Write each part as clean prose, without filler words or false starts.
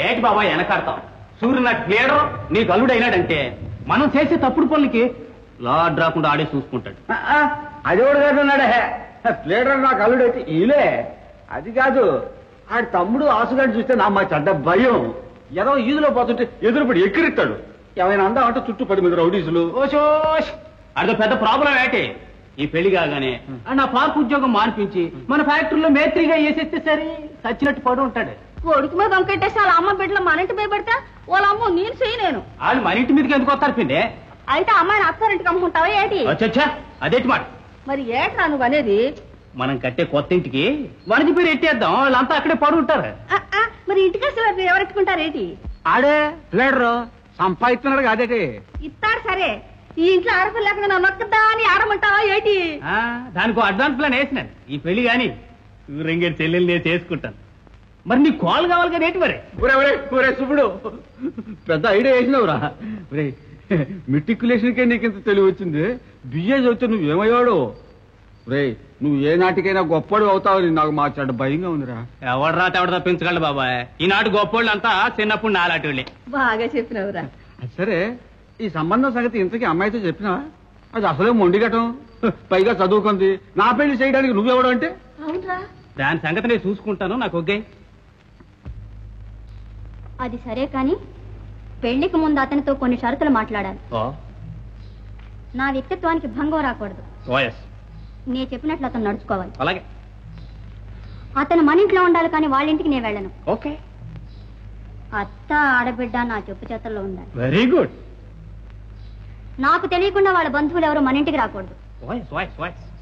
ఏటి బాబా వెనకాడతాం? సూర్యుడు నాకు లీడరు, నీకు అల్లుడు అయినాడంటే మనం చేసే తప్పుడు పనులకి లాడ్ రాకుండా ఆడే చూసుకుంటాడు. అది కూడా కాదు అన్నాడే లీడర్ నాకు అల్లుడు అయితే ఈలే. అది కాదు, ఆడి తమ్ముడు ఆసుగాడిని చూస్తే నా మా చెడ్డ భయం. ఏదో ఈదులో పోతుంటే ఎదురుపడి ఎక్కిరిస్తాడు. ఏమైనా అందామంటే చుట్టూ 10 మంది రౌడీసులు. ఓషోష్, అదో పెద్ద ప్రాబ్లం ఏంటి? ఈ పెళ్లి కాగానే నా పార్క్ ఉద్యోగం మానిపించి మన ఫ్యాక్టరీలో మేత్రిగా వేసేస్తే సరే చచ్చినట్టు పడి ఉంటాడు. కొడుకు మీద వంకెట్టేసి వాళ్ళ అమ్మ బిడ్డలు మన ఇంటి మీద పెడతా వాళ్ళ అమ్మ నేను చేయలేను. వాళ్ళు మన ఇంటి మీదకి ఎందుకు వస్తారు పిండే? అయితే అమ్మాయిని అత్తారింటికి అమ్ముకుంటావా ఏంటి? వచ్చా అదేంటి మాట? మరి ఏట్రా నువ్వు అనేది? మనం కట్టే కొత్త ఇంటికి వనజి పేరు ఎట్టేద్దాం, వాళ్ళంతా అక్కడే పడి ఉంటారు. మరి ఇంటికి అసలు ఎవరెట్టుకుంటారేంటి? ఆడే లీడరు సంపాదిస్తున్నాడు కాదేటి. ఇస్తాడు సరే, ఈ ఇంట్లో ఆడపిల్ల లేకుండా నన్ను ఒక్కదా అని ఆడమంటావా ఏంటి? దానికి అడ్వాన్స్ ప్లాన్ వేసినాను. ఈ పెళ్లి గాని ఊరంగేడు చెల్లెలు నేను చేసుకుంటాను. మరి నీ కాల్ కావాలి కదా ఏంటి? మరి ఊరే సుబ్బుడు పెద్ద ఐడియా వేసినావురా. రే మెట్రికులేషన్కే నీకింత తెలివి వచ్చింది. బిఏ చదివితే నువ్వేమయ్యాడు? రే నువ్వు ఏ నాటికైనా గొప్పడు అవుతావని నాకు మా చెడ్డ భయంగా ఉందిరా. ఎవడరా తెవడ తప్పించగలడు బాబాయ్. ఈనాటి గొప్పోళ్ళు అంతా చిన్నప్పుడు నాలాంటి బాగా చెప్పినవురా. సరే, ఈ సంబంధం సంగతి ఇంతకీ అమ్మాయితో చెప్పినా? అది అసలే మొండిగటం, పైగా చదువుకుంది. నా పెళ్లి చేయడానికి నువ్వెవడం అంటే? అవునరా, దాని సంగతి నేను చూసుకుంటాను. నాకు ఒగ్గే. అది సరే కాని పెళ్లికి ముందు అతనితో కొన్ని షరతులు మాట్లాడాలి. నా వ్యక్తిత్వానికి భంగం రాకూడదు. నేను చెప్పినట్లు అతను నడుచుకోవాలి. అలాగే. అతను మన ఇంట్లో ఉండాలి కానీ వాళ్ళ ఇంటికి నేను వెళ్ళను. ఓకే. అత్త ఆడబిడ్డ నా చెప్పు చేతల్లో ఉండాలి. Very good. నాకు తెలియకుండా వాళ్ళ బంధువులు ఎవరు మన ఇంటికి రాకూడదు.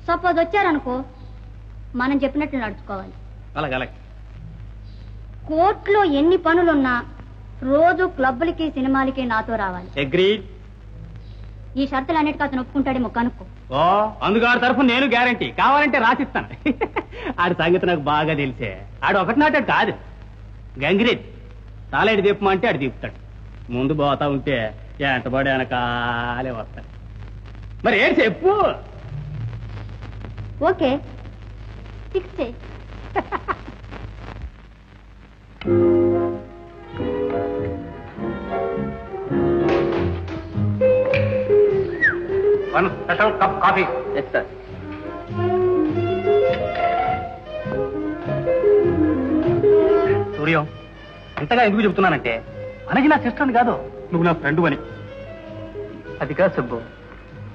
సపోజ్ వచ్చారనుకో, మనం చెప్పినట్లు నడుచుకోవాలి. అలాగే అలాగే. కోర్టులో ఎన్ని పనులున్నా రోజు క్లబ్బులకి సినిమాలకి నాతో రావాలి. అగ్రీడ్. ఈ షరతులన్నిటికీ అతను ఒప్పుకుంటాడేమో కనుక్కో. అందుకు ఆడి తరఫున నేను గ్యారంటీ కావాలంటే రాసిస్తాను. ఆడి సంగతి నాకు బాగా తెలిసే. ఆడు ఒకటి నాటాడు కాదు, గంగిరెద్ది. తాలేడు దీపమంటే ఆడు దీపుతాడు. ముందు పోతా ఉంటే ఎంటబడి వెనకాలే వస్తాడు. మరి ఏడు చెప్పు. ఓకే, ఫిక్స్ చేయి. One special cup coffee. Yes, sir. Suryam, ఇంతగా ఎందుకు చెబుతున్నానంటే మనకి నా సిస్టర్ కాదు, నువ్వు నా ఫ్రెండ్ అని. అది కాదు సుబ్బు,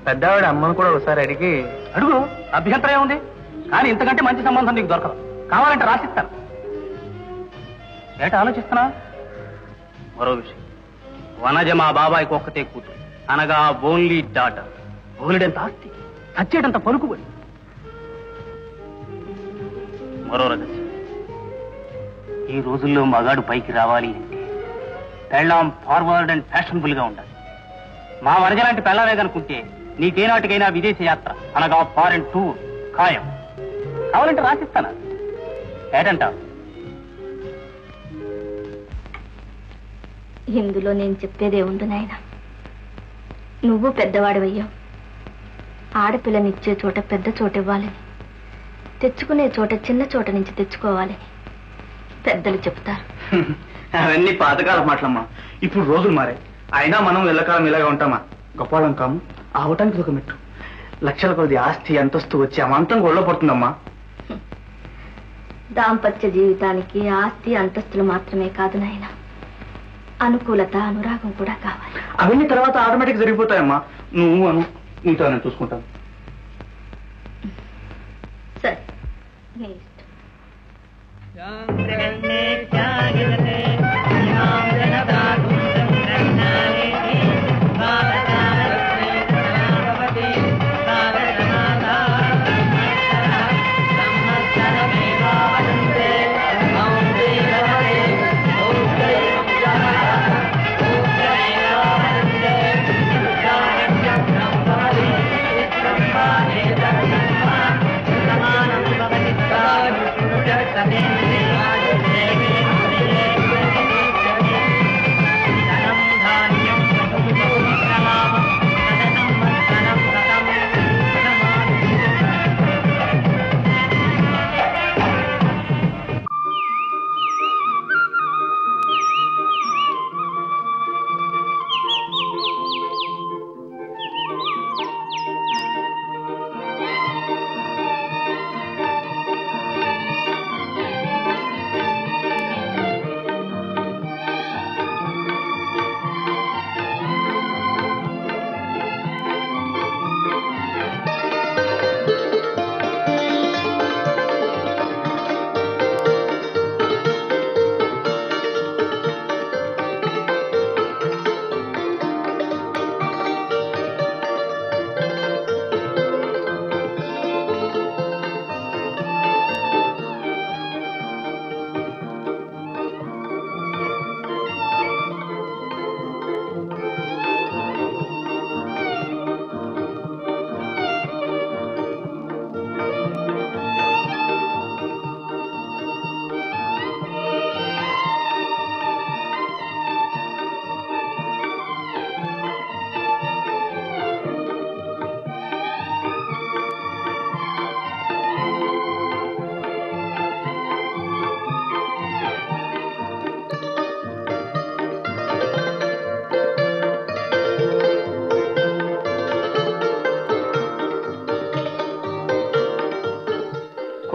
పెద్దవాడి అమ్మను కూడా ఒకసారి అడిగి. అడుగు, అభ్యంతరం ఏముంది? కానీ ఇంతకంటే మంచి సంబంధం నీకు దొరకదు. కావాలంటే రాసిస్తాను. ఏట ఆలోచిస్తున్నా? మరో విషయం, వనజ మా బాబాయికి ఒక్కతే కూతురు, అనగా ఓన్లీ డాటర్. ఓలిడంత ఆస్తి, చచ్చేటంత పలుకుబడి. మరో రహస్యం, ఈ రోజుల్లో మగాడు పైకి రావాలి అంటే పెళ్ళాం ఫార్వర్డ్ అండ్ ఫ్యాషనబుల్ గా ఉండాలి. మా వరజ లాంటి పెళ్ళామే కనుకుంటే నీకేనాటికైనా విదేశీ యాత్ర, అనగా ఫారెన్ టూర్ ఖాయం. కావాలంటే రాసిస్తానా? ఏటంటావు? ఇందులో నేను చెప్పేదే ఉంది నాయన. నువ్వు పెద్దవాడివయ్యావు. ఆడపిల్లనిచ్చే చోట పెద్ద చోట ఇవ్వాలని, తెచ్చుకునే చోట చిన్న చోట నుంచి తెచ్చుకోవాలని పెద్దలు చెప్తారు. అవన్నీ పాతకాల మాటలమ్మా. ఇప్పుడు రోజులు మారే. అయినా మనం ఎల్లకాలం ఇలాగా ఉంటామా? గొప్పవాళ్ళం కాము. అవటానికి ఒక మెట్టు. లక్షల కొద్ది ఆస్తి అంతస్తు వచ్చి అమంతం గొడవ పడుతుందమ్మా. దాంపత్య జీవితానికి ఆస్తి అంతస్తులు మాత్రమే కాదు నాయన, అనుకూలత అనురాగం కూడా కావాలి. అవన్నీ తర్వాత ఆటోమేటిక్ జరిగిపోతాయమ్మా. నువ్వు అను, నీతో నేను చూసుకుంటాను. సరే, నీ ఇష్టం. Thank you.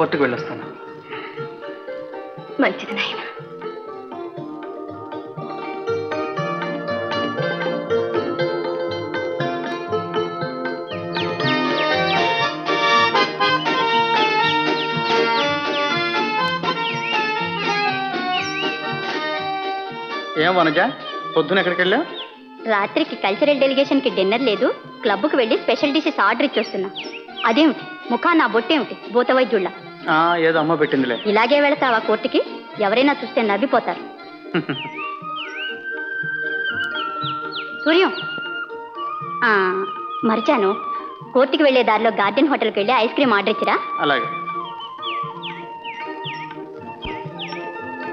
కోర్టుకు వెళ్ళొస్తాను. మంచిది నాయన. ఏం వనజ, పొద్దున ఎక్కడికి వెళ్ళావు? రాత్రికి కల్చరల్ డెలిగేషన్ కి డిన్నర్ లేదు, క్లబ్కు వెళ్ళి స్పెషల్ డిషెస్ ఆర్డర్ ఇచ్చి వస్తున్నా. అదేమిటి ముఖా నా బొట్టేమిటి భూత వైద్యుళ్ళ? ఏదో అమ్మ పెట్టిందిలే. ఇలాగే వెళతావా కోర్టుకి? ఎవరైనా చూస్తే నవ్విపోతారు. సూర్యం, మరిచాను, కోర్టుకి వెళ్లే దారిలో గార్డెన్ హోటల్కి వెళ్ళి ఐస్ క్రీమ్ ఆర్డర్ ఇచ్చిరా. అలాగే.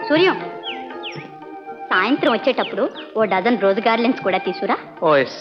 సూర్యం, సాయంత్రం వచ్చేటప్పుడు ఓ డజన్ రోజ్ గార్లెన్స్ కూడా తీసుకురా. ఓఎస్.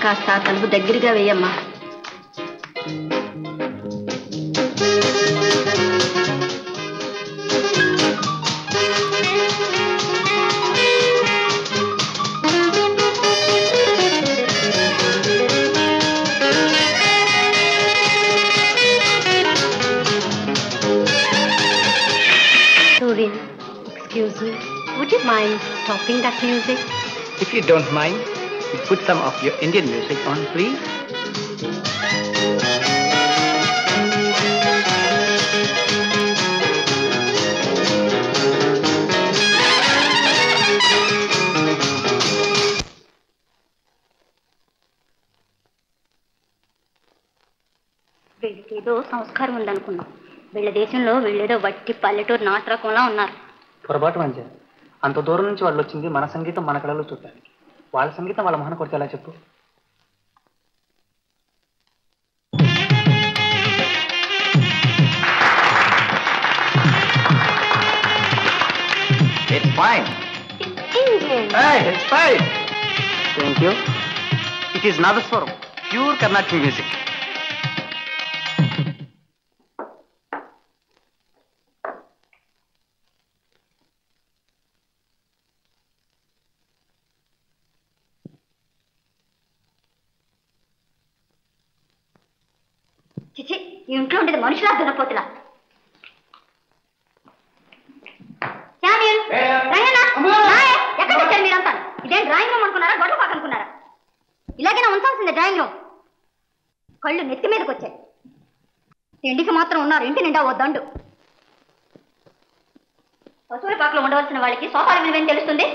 కాస్త తలుపు దగ్గరగా వేయమ్మా. Soorin, excuse me, would you mind stopping that music? If you don't mind, you put some of your Indian music on, please. వీళ్ళకేదో సంస్కారం ఉందనుకున్నాం. వీళ్ళ దేశంలో వీళ్ళేదో వట్టి పల్లెటూరు నాటరకంలా ఉన్నారు. పొరపాటు మంచి, అంత దూరం నుంచి వాళ్ళు వచ్చింది మన సంగీతం మన కళలో చూడటానికి. వాళ్ళ సంగీతం వాళ్ళ మొహన కొడితే ఎలా చెప్పు? It's fine. Indian. Hey, it's fine. Thank you. It is Nadaswaram, pure Carnatic music. చిచి, ఈ ఇంట్లో ఉండేది మనుషులా దున్నపోతులా? ఎక్కడ వచ్చారు మీరంతా? ఇదేం డ్రాయింగ్ రూమ్ అనుకున్నారా, గొడవ పాక అనుకున్నారా? ఇలాగైనా ఉంచాల్సిందే డ్రాయింగ్ రూమ్. కళ్ళు నెత్తి మీదకి వచ్చాయి. తిండికి మాత్రం ఉన్నారు, ఇంటి నిండా ఓ దండు. పశువుల పాకలో ఉండవలసిన వాళ్ళకి సోఫాల విలువేం తెలుస్తుంది?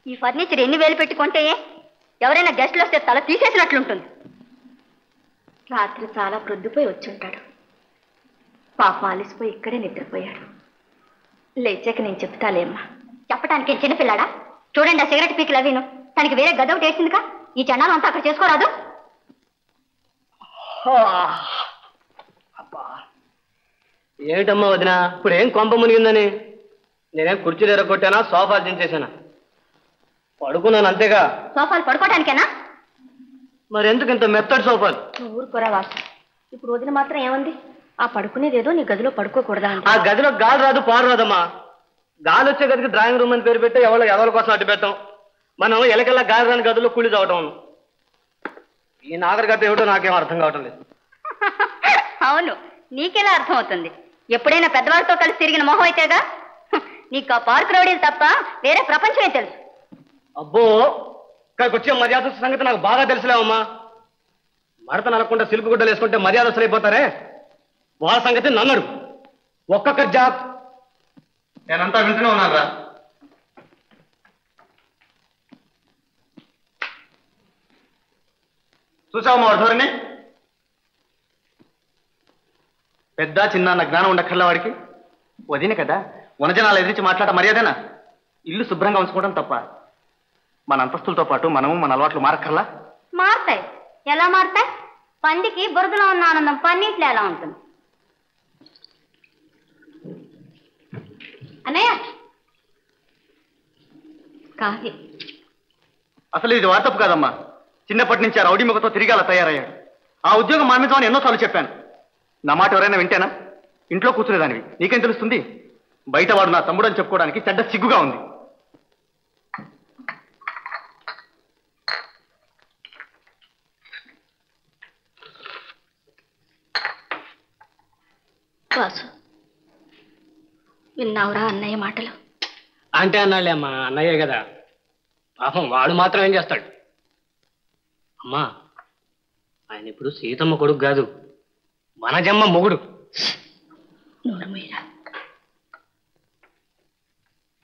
ఈ ఫర్నిచర్ ఎన్ని వేలు పెట్టుకుంటే ఎవరైనా గెస్టులు వస్తే తల తీసేసినట్లుంటుంది. రాత్రి చాలా ప్రొద్దుపోయి వచ్చుంటాడు. పాపం అలిసిపోయి ఇక్కడే నిద్రపోయాడు. లేచాక నేను చెప్తాలేమ్మా. చెప్పడానికి చిన్నపిల్లాడా? చూడండి ఆ సిగరెట్ పీకిలు అవిను. తనకి వేరే గదవ టేసిందిగా. ఈ చండాలం అంతా అక్కడ చేసుకోరాదు. ఏమిటమ్మా వదిన, ఇప్పుడు ఏం కొంప మునిగిందని? నేనేం కుర్చీలు ఎరగొట్టానా, సోఫాలు దించేసానా? పడుకున్నాను అంతేగా. సోఫాలు పడుకోవడానికేనా? మరి ఎందుకు ఇంత మెత్తడి సోఫాలు? నువ్వు ఊరుకోరా వాసు. ఇప్పుడు వదిన మాత్రం ఏమంది? ఆ పడుకునేదేదో నీ గదిలో పడుకోకూడదా అంటే? ఆ గదిలో గాలి రాదు, పాడు రాదమ్మా. గాలి వచ్చే గదికి డ్రాయింగ్ రూమ్ అని పేరు పెట్టి ఎవరి కోసం అడ్డు పెట్టాం. మనం ఎలకెల్లా గాలి రాని గదిలో కూలి చావటం. ఈ నాగరికత ఏమిటో నాకేం అర్థం కావటం లేదు. అవును, నీకెలా అర్థం అవుతుంది? ఎప్పుడైనా పెద్దవాళ్ళతో కలిసి తిరిగిన మొహం అయితేగా. నీకు ఆ పార్క్ రౌడీలు తప్ప వేరే ప్రపంచమే తెలుసు. అబ్బో, ఇక్కడికి వచ్చే మర్యాద సంగతి నాకు బాగా తెలుసులేవమ్మా. మడత నలకుండా సిల్పు గుడ్డలు వేసుకుంటే మర్యాదస్తులు అయిపోతారే, వాళ్ళ సంగతి నన్నడు. ఒక్కొక్క జాబ్ నేనంతా వింటూనే ఉన్నారా? చూసావు మా ధోరణి? పెద్ద చిన్న అన్న జ్ఞానం ఉండక్కర్లా వాడికి. వదిన కదా, వనజనాలు ఎదిరించి మాట్లాడ మర్యాదేనా? ఇల్లు శుభ్రంగా ఉంచుకోవడం తప్ప మన అంతస్తులతో పాటు మనము మన అలవాట్లు మారక్కర్లా? మారుతాయి. ఎలా మారుతాయి? పందికి బురదలో ఉన్న ఆనందం పన్నీట్లో ఎలా ఉంటుంది? అన్నయ్య కాఫీ. అసలు ఇది వారి తప్పు కాదమ్మా. చిన్నప్పటి నుంచి ఆ రౌడీ ముఖతో తిరిగి అలా తయారయ్యాడు. ఆ ఉద్యోగం మానేద్దామని ఎన్నోసార్లు చెప్పాను. నా మాట ఎవరైనా వింటేనా? ఇంట్లో కూర్చునేదానివి, నీకేం తెలుస్తుంది? బయట వాడు నా తమ్ముడు అని చెప్పుకోవడానికి చెడ్డ సిగ్గుగా ఉంది. వాసు, విన్నావురా అన్నయ్య మాటలు? అంటే అన్నాళ్ళే అమ్మా, అన్నయ్యే కదా. పాపం వాడు మాత్రం ఏం చేస్తాడు? అమ్మా, ఆయన ఇప్పుడు సీతమ్మ కొడుకు కాదు, వనజమ్మ మొగుడు. నోరు మీరా.